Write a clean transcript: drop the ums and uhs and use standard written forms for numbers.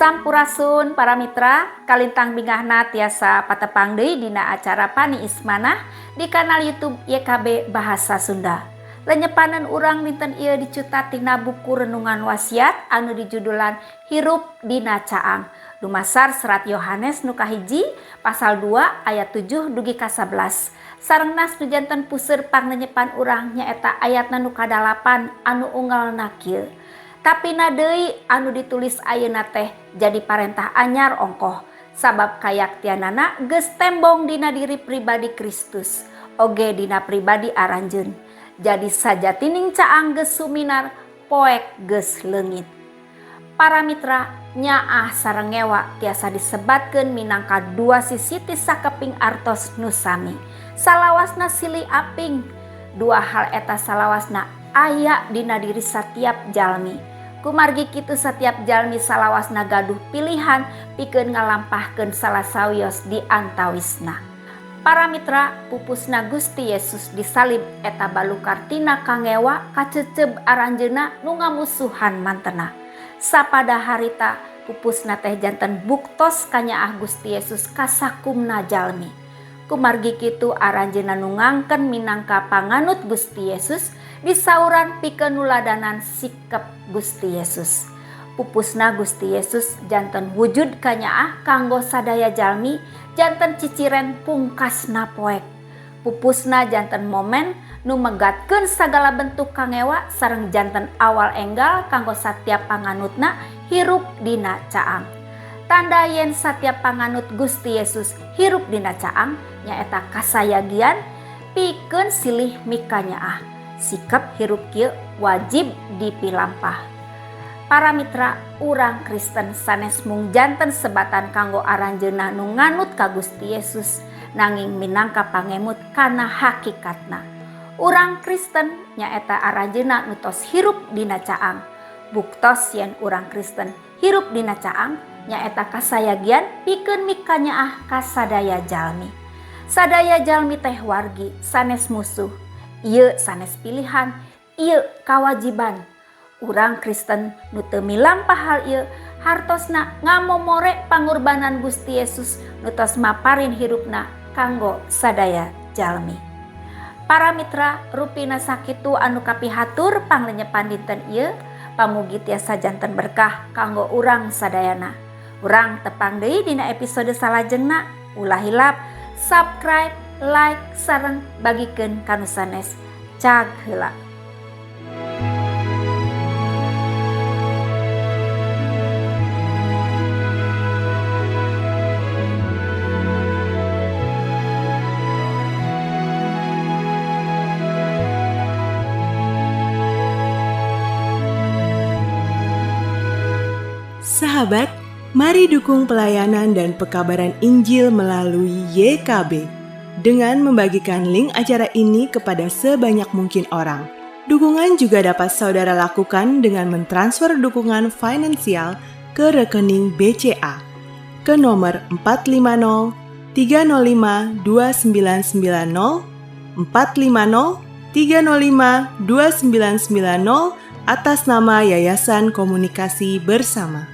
Sampurasun para mitra, kalintang bingahna tiasa patepang deui dina acara Pani Ismanah di kanal YouTube YKB Bahasa Sunda. Lenyepanan urang dinten ieu dicutat tina buku renungan wasiat anu dijudulan Hirup Dina Caang. Dumasar serat Yohanes nu kahiji pasal 2 ayat 7 dugi ka 11. Sarengna nu janten puseur pangnenyepan urang nyaeta ayatna nu kadalapan anu unggalna kieu. Tapi deui anu ditulis ayeuna teh jadi parentah anyar ongkoh sabab kayaktianana geus tembong dina diri pribadi Kristus oge dina pribadi aranjeun. Jadi sajatining caang geus suminar poek geus leungit. Para mitra nyaah sareng ngewa tiasa disebatkeun minangka dua sisi ti sakeping artos nu sami. Salawasna silih aping. Dua hal eta salawasna aya dina diri satiap jalmi. Kumargi kitu setiap jalmi salawasna gaduh pilihan pikeun ngalampahkeun salah sawios di antawisna. Para mitra, pupusna Gusti Yesus disalib eta balukar tina kangewa kaceceb aranjeuna nu ngamusuhan mantena. Sapada harita pupusna teh janten buktos kanyaah Gusti Yesus kasakumna jalmi. Kumargi kitu aranjeuna nu ngangken minangka panganut Gusti Yesus disauran pikeun nuladanan sikep Gusti Yesus. Pupusna Gusti Yesus janten wujud kanyaah kanggo sadaya jalmi, janten ciciren pungkasna poek. Pupusna janten momen nu megatkeun sagala bentuk kangewa sareng janten awal enggal kanggo satiap panganutna hirup dina caang. Tanda yen satiap panganut Gusti Yesus hirup dina caang nyaeta kasayagian pikeun silih mikanyaah. Sikap hirup kieu wajib dipilampah. Para mitra, urang Kristen sanes mung janten sebatan kanggo aranjeunna nu nganut ka Gusti Yesus nanging minangka pangemut kana hakikatna. Urang Kristen nyaeta aranjeunna nu tos hirup dina caang. Buktos yen urang Kristen hirup dina caang nyaeta kasayagian pikeun mikanyaah ka sadaya jalmi. Sadaya jalmi teh wargi sanes musuh. Ieu sanes pilihan, ieu kawajiban. Urang Kristen nu teu milampah hal ieu hartosna ngamomore pangorbanan Gusti Yesus nu tos maparin hirupna kanggo sadaya jalmi. Para mitra, rupina sakitu anu kapihatur panglenyepan dinten ieu, pamugi tiasa janten berkah kanggo urang sadayana. Urang tepang deui dina episode salajengna. Ulah hilap, subscribe, like, sareng bagikeun kanu sanes cag heula. Sahabat, mari dukung pelayanan dan pekabaran Injil melalui YKB dengan membagikan link acara ini kepada sebanyak mungkin orang. Dukungan juga dapat saudara lakukan dengan mentransfer dukungan finansial ke rekening BCA ke nomor 450 305 2990 450 305 2990 atas nama Yayasan Komunikasi Bersama.